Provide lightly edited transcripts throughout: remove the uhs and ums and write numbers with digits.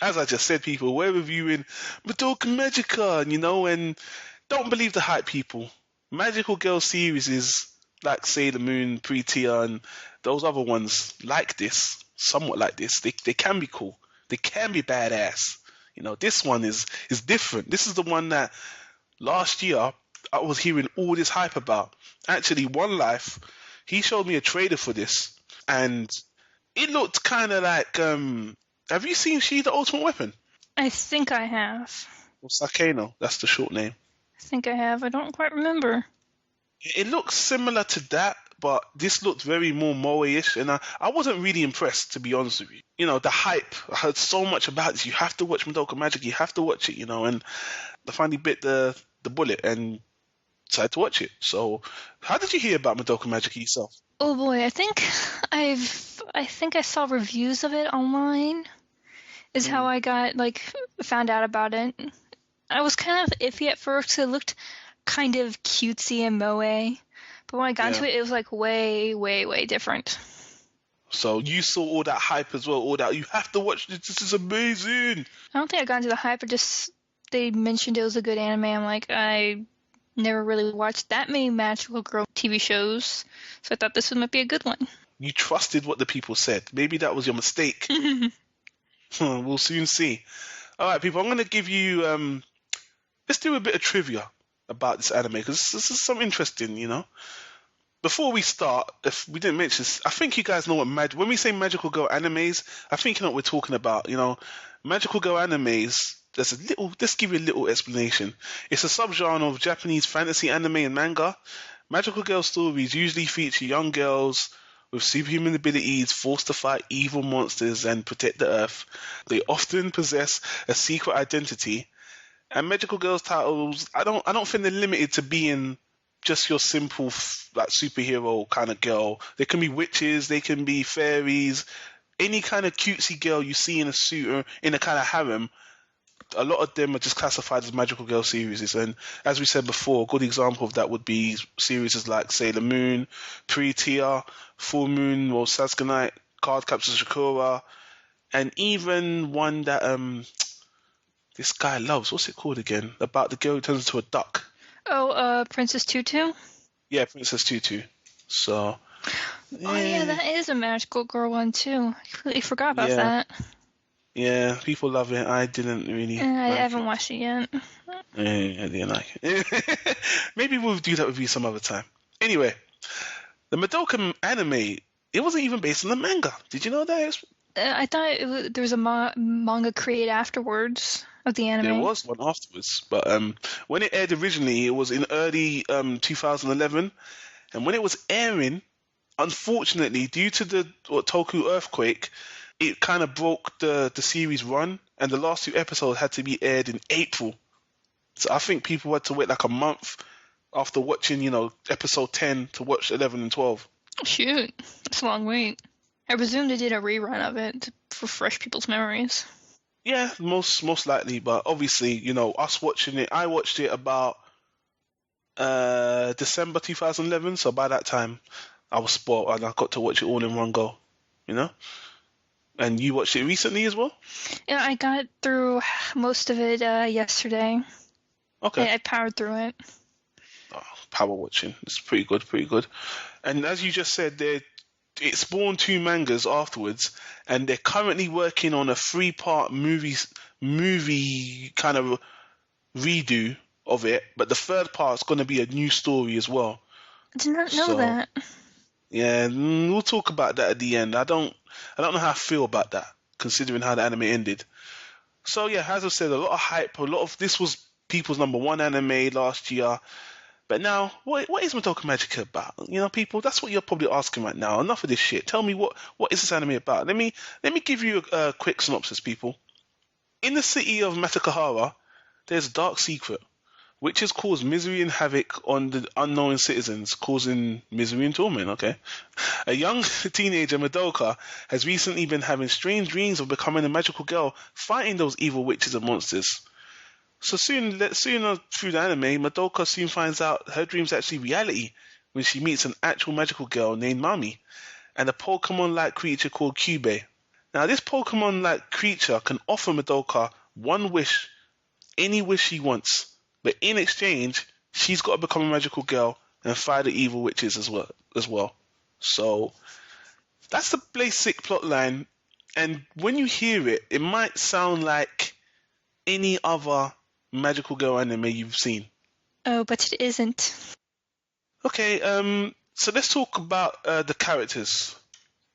as I just said, people, we're reviewing Madoka Magica, and don't believe the hype, people. Magical Girl series is like Sailor Moon, Prettier, and those other ones like this, somewhat like this. They can be cool. They can be badass. This one is different. This is the one that last year I was hearing all this hype about. Actually, One Life, he showed me a trailer for this, and it looked kind of like. Have you seen She the Ultimate Weapon? I think I have. Or Sakeno, that's the short name. I think I have. I don't quite remember. It looks similar to that, but this looked very more moe-ish, and I wasn't really impressed, to be honest with you. The hype, I heard so much about this. You have to watch Madoka Magic, you have to watch it, and I finally bit the bullet and decided to watch it. So, how did you hear about Madoka Magic yourself? Oh boy, I think I saw reviews of it online. Is how I got found out about it. I was kind of iffy at first. It looked kind of cutesy and moe, but when I got into it, it was way, way, way different. So you saw all that hype as well, all that you have to watch this. This is amazing. I don't think I got into the hype. They mentioned it was a good anime. I'm like, I never really watched that many magical girl TV shows, so I thought this might be a good one. You trusted what the people said. Maybe that was your mistake. We'll soon see. All right, people, I'm going to give you... let's do a bit of trivia about this anime, because this is something interesting, Before we start, if we didn't mention this, I think you guys know what... when we say magical girl animes, I think you know what we're talking about, Magical girl animes, let's give you a little explanation. It's a subgenre of Japanese fantasy anime and manga. Magical girl stories usually feature young girls with superhuman abilities, forced to fight evil monsters and protect the Earth. They often possess a secret identity. And magical girls titles, I don't think they're limited to being just your simple superhero kind of girl. They can be witches, they can be fairies, any kind of cutesy girl you see in a suit or in a kind of harem. A lot of them are just classified as magical girl series, and as we said before, a good example of that would be series like Sailor Moon, Prettier, Full Moon or Sasuke, Card Capture Sakura, and even one that this guy loves. What's it called again? About the girl who turns into a duck. Oh, Princess Tutu? Yeah, Princess Tutu. So. Oh yeah, that is a magical girl one too. I completely forgot about that. Yeah, people love it. I didn't really. I haven't watched it yet. I didn't like it. Maybe we'll do that with you some other time. Anyway, the Madoka anime, it wasn't even based on the manga. Did you know that? I thought there was a manga created afterwards of the anime. There was one afterwards, but when it aired originally, it was in early 2011, and when it was airing, unfortunately, due to the Toku earthquake, it kind of broke the series run, and the last 2 episodes had to be aired in April. So I think people had to wait like a month after watching, episode 10 to watch 11 and 12. Shoot, that's a long wait. I presume they did a rerun of it to refresh people's memories. Yeah, most likely, but obviously, us watching it, I watched it about December 2011, so by that time, I was spoiled and I got to watch it all in one go, And you watched it recently as well? Yeah, I got through most of it yesterday. Okay. I powered through it. Oh, power watching. It's pretty good. And as you just said, it spawned 2 mangas afterwards, and they're currently working on a 3-part movie kind of redo of it, but the 3rd part's going to be a new story as well. I did not know that. Yeah, we'll talk about that at the end. I don't know how I feel about that, considering how the anime ended. So yeah, as I said, a lot of hype. This was people's number 1 anime last year. But now, what is Madoka Magica about? People, that's what you're probably asking right now. Enough of this shit. Tell me what is this anime about? Let me give you a quick synopsis, people. In the city of Matakahara, there's a dark secret, which has caused misery and havoc on the unknown citizens, causing misery and torment, okay? A young teenager, Madoka, has recently been having strange dreams of becoming a magical girl, fighting those evil witches and monsters. So soon through the anime, Madoka soon finds out her dream's actually reality when she meets an actual magical girl named Mami and a Pokemon-like creature called Cube. Now, this Pokemon-like creature can offer Madoka one wish, any wish she wants, but in exchange, she's got to become a magical girl and fight the evil witches as well. So that's the basic plot line. And when you hear it, it might sound like any other magical girl anime you've seen. Oh, but it isn't. Okay, so let's talk about the characters.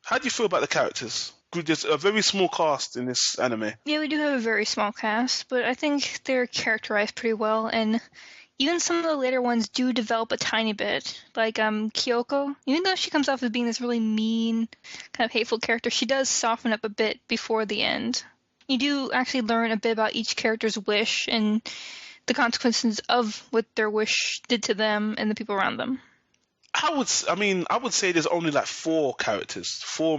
How do you feel about the characters? There's a very small cast in this anime. Yeah, we do have a very small cast, but I think they're characterized pretty well, and even some of the later ones do develop a tiny bit. Like Kyoko, even though she comes off as being this really mean, kind of hateful character, she does soften up a bit before the end. You do actually learn a bit about each character's wish and the consequences of what their wish did to them and the people around them. I would say there's only like four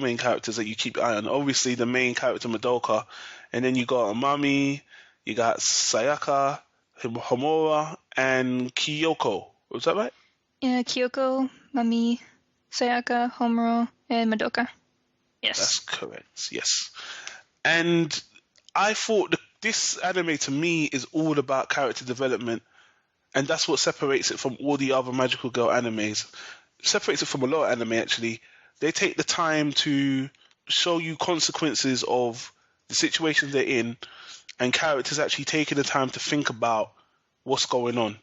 main characters that you keep your eye on. Obviously, the main character Madoka, and then you got Amami, you got Sayaka, Homura, and Kyoko. Was that right? Yeah, Kyoko, Mami, Sayaka, Homura, and Madoka. Yes. That's correct, yes. And I thought this anime to me is all about character development, and that's what separates it from all the other magical girl animes. Separates it from a lot of anime, actually. They take the time to show you consequences of the situations they're in, and characters actually taking the time to think about what's going on.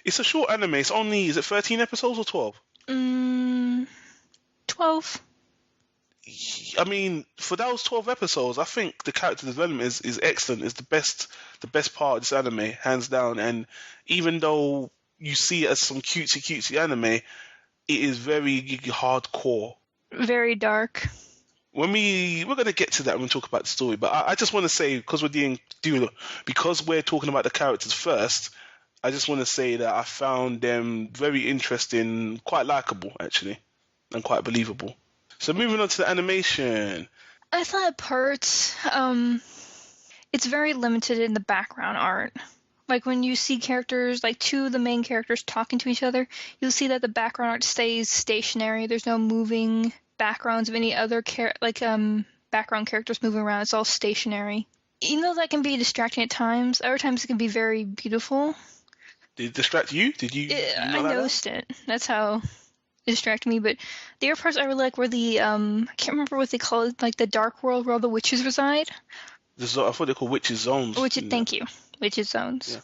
It's a short anime. It's only, is it 13 episodes or 12? 12. I mean, for those 12 episodes, I think the character development is excellent. It's the best part of this anime, hands down. And even though you see it as some cutesy anime, it is very hardcore. Very dark. We're going to get to that when we talk about the story, but I just want to say, because we're talking about the characters first, I just want to say that I found them very interesting, quite likable, actually, and quite believable. So moving on to the animation. I thought at parts, it's very limited in the background art. Like when you see characters, like two of the main characters talking to each other, you'll see that the background art stays stationary. There's no moving backgrounds of any other background characters moving around. It's all stationary. Even though that can be distracting at times, other times it can be very beautiful. Did it distract you? Did you? I noticed it. That's how it distracted me. But the other parts I really like were the I can't remember what they call it, like the dark world where all the witches reside. I thought they called witches zones. Thank you, witches zones. Yeah.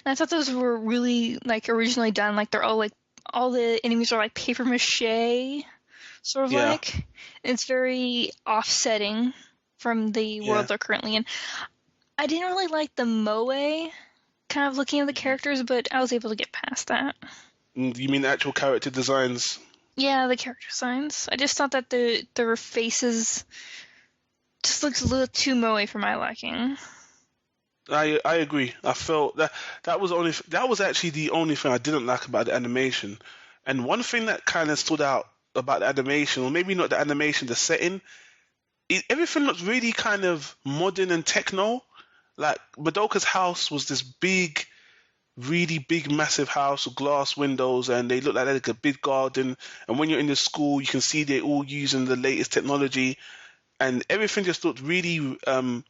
And I thought those were really like originally done. Like they're all the enemies are like paper mache, sort of like. It's very offsetting from the world they're currently in. I didn't really like the moe kind of looking at the characters, but I was able to get past that. You mean the actual character designs? Yeah, the character designs. I just thought that their faces just looks a little too moe for my liking. I agree. I felt that was actually the only thing I didn't like about the animation. And one thing that kind of stood out about the animation, or maybe not the animation, the setting, everything looked really kind of modern and techno. Like Madoka's house was this big, really big, massive house with glass windows, and they look like a big garden. And when you're in the school, you can see they're all using the latest technology, and everything just looked really kind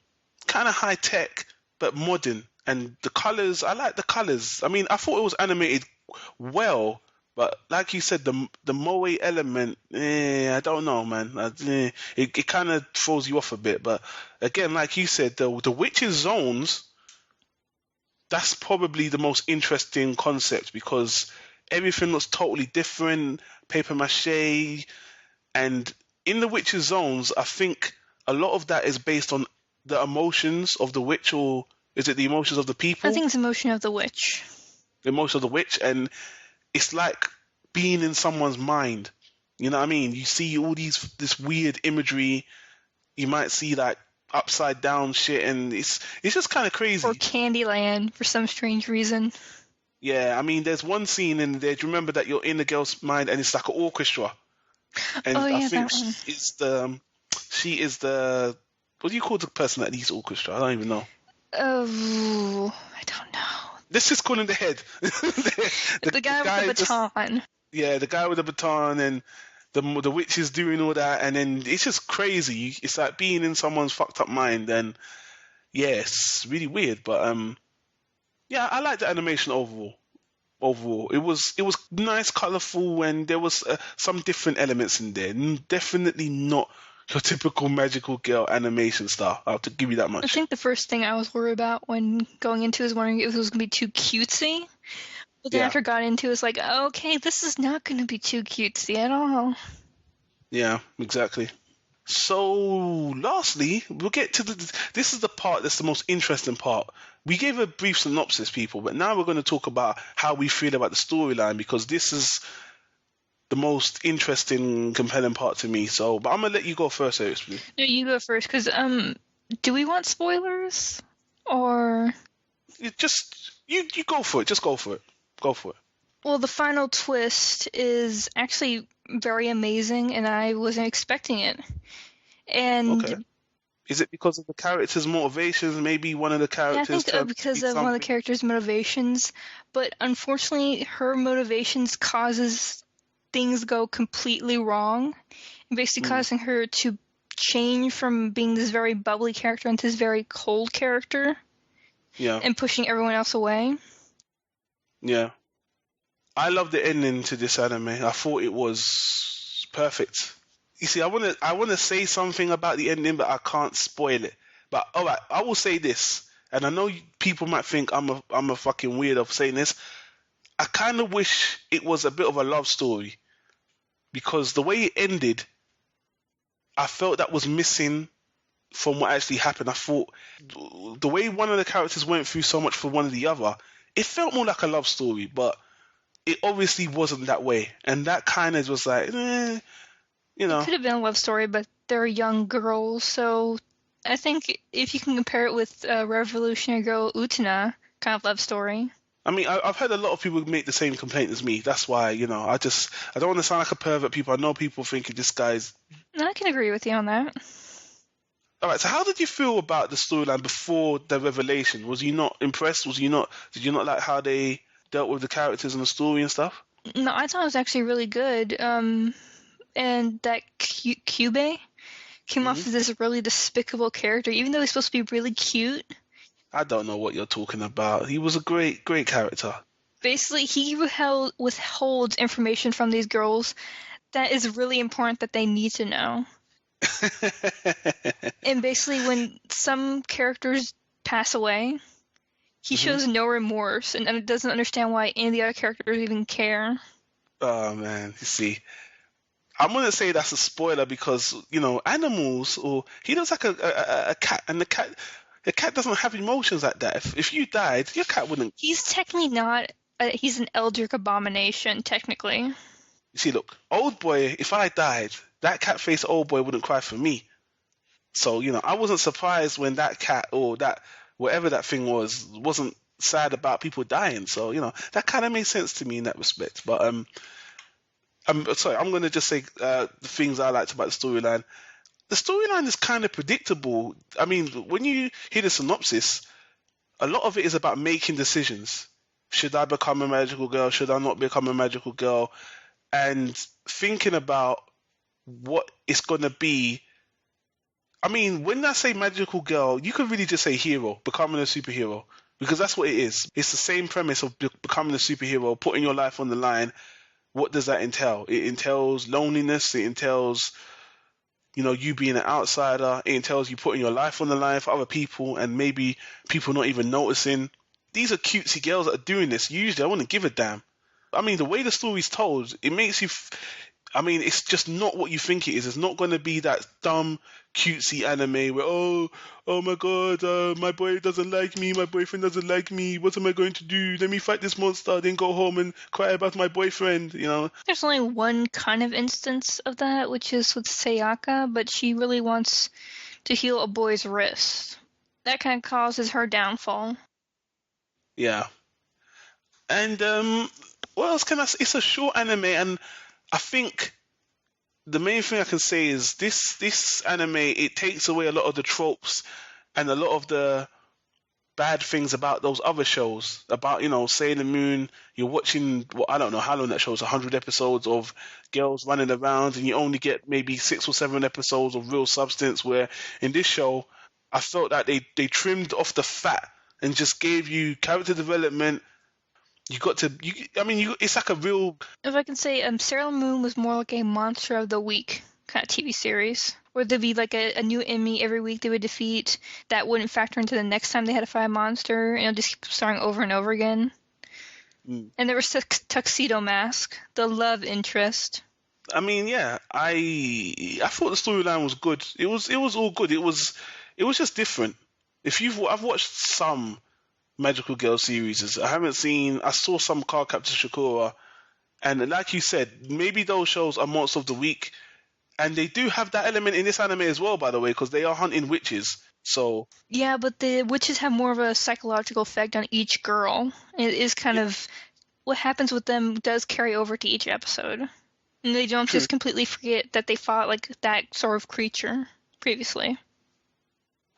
of high tech but modern. And the colors, I like the colors. I mean, I thought it was animated well, but like you said, the moe element, I don't know, man. It kind of throws you off a bit. But again, like you said, the witches zones, that's probably the most interesting concept because everything looks totally different, paper mache, and in the witches zones, I think a lot of that is based on the emotions of the witch, or is it the emotions of the people? I think it's the emotion of the witch. The emotion of the witch, and it's like being in someone's mind. You know what I mean? You see all this weird imagery. You might see like upside down shit, and it's just kind of crazy. Or Candyland for some strange reason. Yeah, I mean, there's one scene in there. Do you remember that you're in the girl's mind, and it's like an orchestra? And I think she is the what do you call the person that leads orchestra? I don't even know. Oh, I don't know. Let's just call him the head. the guy with the baton. Yeah, the guy with the baton, and the witch is doing all that, and then it's just crazy. It's like being in someone's fucked up mind, and yeah, it's really weird. But yeah, I like the animation overall. Overall, it was nice, colorful, and there was some different elements in there. Definitely not your typical magical girl animation style. I have to give you that I much. think the first thing I was worried about when going into it was wondering if it was going to be too cutesy. But then Yeah. after I got into it, it's like, okay, this is not going to be too cutesy at all. Yeah, exactly. So, lastly, we'll get to this is the part that's the most interesting part. We gave a brief synopsis, people, but now we're going to talk about how we feel about the storyline, because this is the most interesting, compelling part to me. So, but I'm going to let you go first, Eric. Please. No, you go first, because, do we want spoilers? Or... You go for it. Just go for it. Go for it. Well, the final twist is actually very amazing, and I wasn't expecting it. And Okay. Is it because of the character's motivations? Maybe one of the characters. yeah, I think because of one of the characters' motivations. But unfortunately, her motivations causes things go completely wrong, and basically causing her to change from being this very bubbly character into this very cold character. Yeah. And pushing everyone else away. Yeah. I love the ending to this anime. I thought it was perfect. You see, I wanna say something about the ending, but I can't spoil it. But all right, I will say this, and I know people might think I'm a fucking weirdo for saying this. I kind of wish it was a bit of a love story, because the way it ended, I felt that was missing from what actually happened. I thought the way one of the characters went through so much for one of the other, it felt more like a love story, but it obviously wasn't that way, and that kind of was like, you know. It could have been a love story, but they're young girls, so I think if you can compare it with Revolutionary Girl Utena kind of love story. I mean, I've heard a lot of people make the same complaint as me. That's why, I don't want to sound like a pervert. People, I know people thinking this guy's. No, I can agree with you on that. All right. So, how did you feel about the storyline before the revelation? Was you not impressed? Did you not like how they dealt with the characters and the story and stuff? No, I thought it was actually really good. And that Kyubey came off as this really despicable character, even though he's supposed to be really cute. I don't know what you're talking about. He was a great character. Basically, he withholds information from these girls that is really important that they need to know. And basically, when some characters pass away, he shows no remorse and doesn't understand why any of the other characters even care. Oh, man. You see, I'm going to say that's a spoiler because, animals, or he looks like a cat, and the cat doesn't have emotions like that. If you died, your cat wouldn't. He's technically not. He's an Eldritch abomination, technically. You see, look, old boy, if I died, that cat-faced old boy wouldn't cry for me. So, I wasn't surprised when that cat, or that, whatever that thing wasn't sad about people dying. So, that kind of made sense to me in that respect. But, I'm sorry, I'm going to just say the things I liked about the storyline. The storyline is kind of predictable. I mean, when you hear the synopsis, a lot of it is about making decisions. Should I become a magical girl? Should I not become a magical girl? And thinking about what it's going to be. I mean, when I say magical girl, you could really just say hero, becoming a superhero, because that's what it is. It's the same premise of becoming a superhero, putting your life on the line. What does that entail? It entails loneliness. It entails, you being an outsider. It entails you putting your life on the line for other people, and maybe people not even noticing. These are cutesy girls that are doing this. Usually, I wouldn't give a damn. I mean, the way the story's told, it makes you. It's just not what you think it is. It's not going to be that dumb, cutesy anime where, oh my god, my boy doesn't like me, my boyfriend doesn't like me, what am I going to do? Let me fight this monster, then go home and cry about my boyfriend, There's only one kind of instance of that, which is with Sayaka, but she really wants to heal a boy's wrist. That kind of causes her downfall. Yeah. And, what else can I say? It's a short anime, and I think the main thing I can say is this anime, it takes away a lot of the tropes and a lot of the bad things about those other shows. About, Sailor Moon, you're watching, well, I don't know how long that show's 100 episodes of girls running around, and you only get maybe 6 or 7 episodes of real substance, where in this show, I felt that they trimmed off the fat and just gave you character development. You got to, it's like a real. If I can say, Sailor Moon was more like a monster of the week kind of TV series, where there'd be like a new enemy every week they would defeat that wouldn't factor into the next time they had to fight a monster, and it'll just keep starting over and over again. And there was Tuxedo Mask, the love interest. I mean, yeah, I thought the storyline was good. It was all good. It was just different. I've watched some Magical Girl series. I saw some Card Captor Sakura, and like you said, maybe those shows are monster of the week, and they do have that element in this anime as well, by the way, because they are hunting witches. So yeah, but the witches have more of a psychological effect on each girl. It is kind of what happens with them does carry over to each episode, and they don't just completely forget that they fought like that sort of creature previously.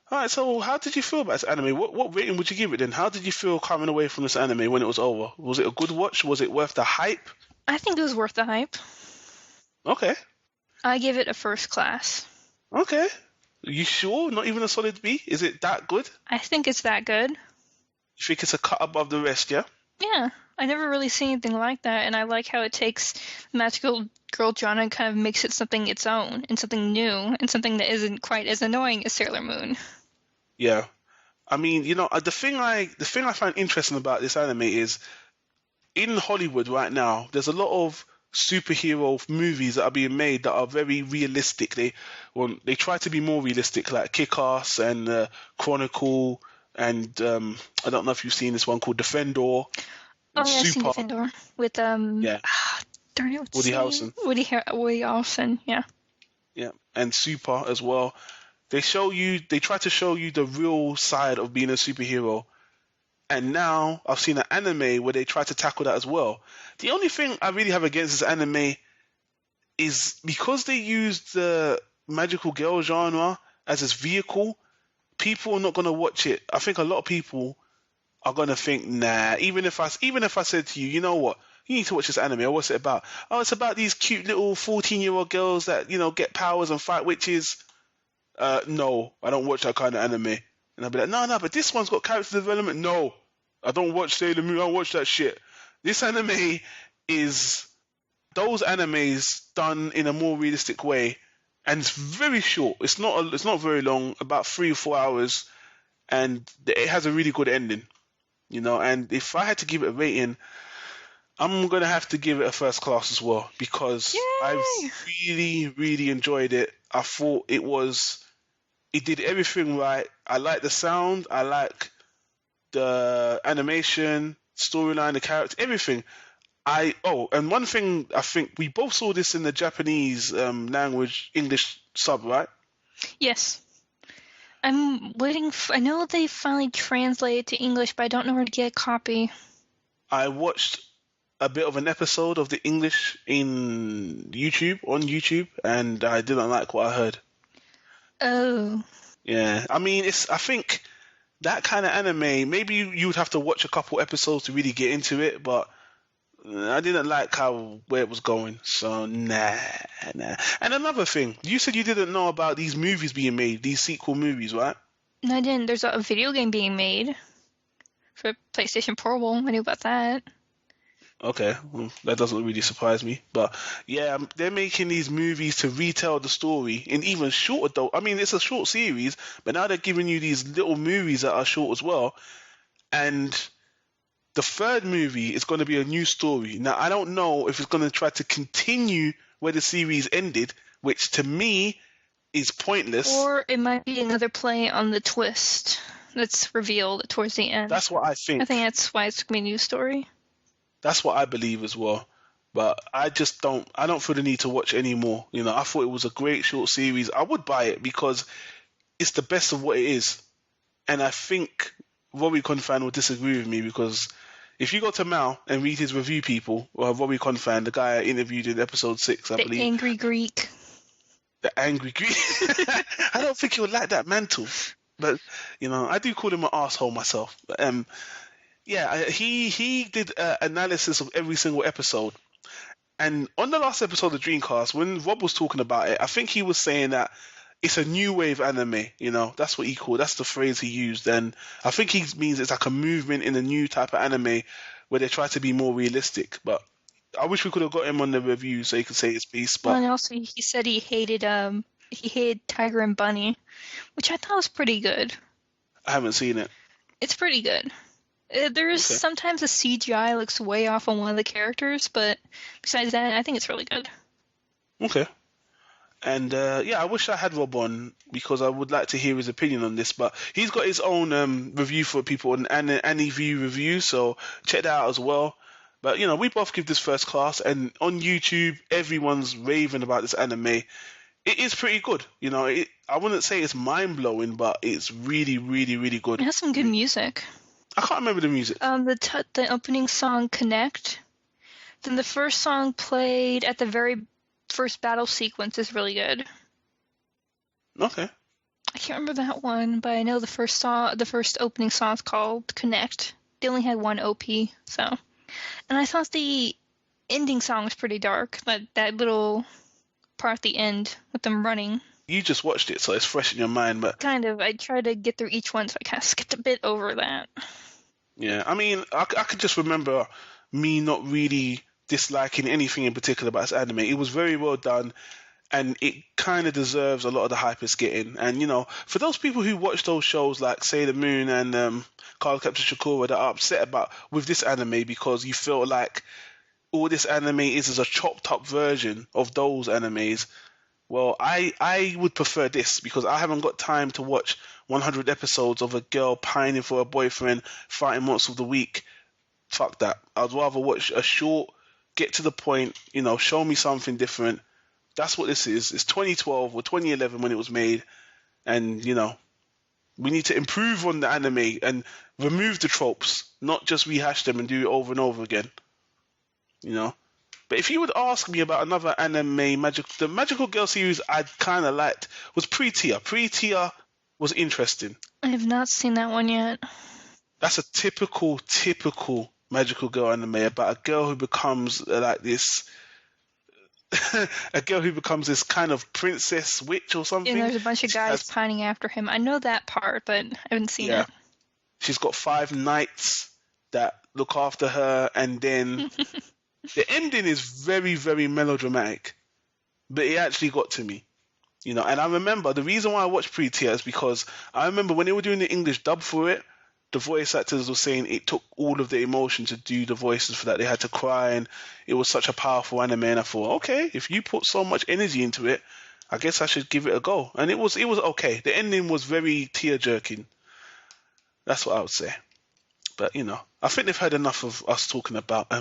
All right, so how did you feel about this anime? What rating would you give it then? How did you feel coming away from this anime when it was over? Was it a good watch? Was it worth the hype? I think it was worth the hype. Okay. I give it a first class. Okay. You sure? Not even a solid B? Is it that good? I think it's that good. You think it's a cut above the rest, yeah? Yeah. I never really seen anything like that, and I like how it takes magical girl genre and kind of makes it something its own, and something new, and something that isn't quite as annoying as Sailor Moon. Yeah. I mean, the thing I find interesting about this anime is in Hollywood right now, there's a lot of superhero movies that are being made that are very realistic. They try to be more realistic, like Kick-Ass and Chronicle, and I don't know if you've seen this one called Defendor. Oh yeah, I've seen Defendor with yeah. Darn it, Woody Harrelson. Woody Harrelson, yeah. Yeah, and Super as well. They try to show you the real side of being a superhero. And now I've seen an anime where they try to tackle that as well. The only thing I really have against this anime is because they used the magical girl genre as its vehicle, people are not going to watch it. I think a lot of people are going to think, nah, even if I said to you, you know what? You need to watch this anime. What's it about? Oh, it's about these cute little 14-year-old girls that, get powers and fight witches. No, I don't watch that kind of anime. And I'll be like, no, but this one's got character development. No, I don't watch Sailor Moon. I don't watch that shit. This anime is those animes done in a more realistic way, and it's very short. It's not very long, about 3 or 4 hours, and it has a really good ending. And if I had to give it a rating, I'm gonna have to give it a first class as well, because I really, really enjoyed it. I thought it did everything right. I like the sound, I like the animation, storyline, the character, everything. And one thing, I think we both saw this in the Japanese language English sub, right? Yes. I'm waiting I know they finally translated to English, but I don't know where to get a copy. I watched a bit of an episode of the English on YouTube, and I didn't like what I heard. Oh. Yeah, I mean, I think that kind of anime, maybe you would have to watch a couple episodes to really get into it, but I didn't like where it was going, so nah. And another thing, you said you didn't know about these movies being made, these sequel movies, right? No, I didn't. There's a video game being made for PlayStation Portable. I knew about that. Okay, well, that doesn't really surprise me. But yeah, they're making these movies to retell the story in even shorter though. I mean, it's a short series, but now they're giving you these little movies that are short as well. And the third movie is going to be a new story. Now, I don't know if it's going to try to continue where the series ended, which to me is pointless. Or it might be another play on the twist that's revealed towards the end. That's what I think. I think that's why it's going to be a new story. That's what I believe as well. But I don't feel the need to watch anymore. I thought it was a great short series. I would buy it because it's the best of what it is. And I think Robbie Confan will disagree with me, because if you go to Mal and read his review, people, or Robbie Confan, the guy I interviewed in episode 6, I believe. The angry Greek. The angry Greek. I don't think he'll like that mantle. But I do call him an asshole myself. But, yeah, he did analysis of every single episode. And on the last episode of Dreamcast, when Rob was talking about it, I think he was saying that it's a new wave anime. That's what he called. That's the phrase he used. And I think he means it's like a movement in a new type of anime where they try to be more realistic. But I wish we could have got him on the review so he could say his piece. But and also he said he hated Tiger and Bunny, which I thought was pretty good. I haven't seen it. It's pretty good. There's sometimes the CGI looks way off on one of the characters, but besides that, I think it's really good. Okay. And I wish I had Rob on because I would like to hear his opinion on this. But he's got his own review for people on AniView Review, so check that out as well. But we both give this first class, and on YouTube, everyone's raving about this anime. It is pretty good. I wouldn't say it's mind blowing, but it's really, really, really good. It has some good music. I can't remember the music. The opening song, Connect. Then the first song played at the very first battle sequence is really good. Okay. I can't remember that one, but I know the first opening song is called Connect. They only had one OP, so. And I thought the ending song was pretty dark. That little part at the end with them running. You just watched it, so it's fresh in your mind, but kind of. I tried to get through each one, so I kind of skipped a bit over that. Yeah, I mean, I could just remember me not really disliking anything in particular about this anime. It was very well done, and it kind of deserves a lot of the hype it's getting. And for those people who watch those shows like Sailor Moon and Card Captor Sakura that are upset with this anime because you feel like all this anime is a chopped up version of those animes. Well, I would prefer this because I haven't got time to watch 100 episodes of a girl pining for a boyfriend, fighting months of the week. Fuck that. I'd rather watch a short, get to the point, show me something different. That's what this is. It's 2012 or 2011 when it was made. And, we need to improve on the anime and remove the tropes, not just rehash them and do it over and over again. But if you would ask me about another anime, the Magical Girl series I kind of liked was Pre-Tia. Pre-Tia was interesting. I have not seen that one yet. That's a typical Magical Girl anime about a girl who becomes like this... a girl who becomes this kind of princess witch or something. And there's a bunch of guys pining after him. I know that part, but I haven't seen it. She's got 5 knights that look after her, and then... The ending is very, very melodramatic, but it actually got to me, And I remember the reason why I watched Pre-Tia is because I remember when they were doing the English dub for it, the voice actors were saying it took all of the emotion to do the voices for that. They had to cry, and it was such a powerful anime. And I thought, okay, if you put so much energy into it, I guess I should give it a go. And it was okay. The ending was very tear-jerking. That's what I would say. But, I think they've heard enough of us talking about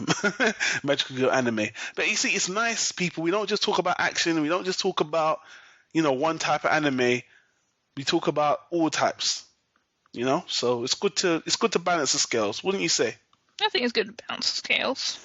Magical Girl anime. But you see, it's nice, people. We don't just talk about action. We don't just talk about, one type of anime. We talk about all types, So it's good to balance the scales. Wouldn't you say? I think it's good to balance the scales.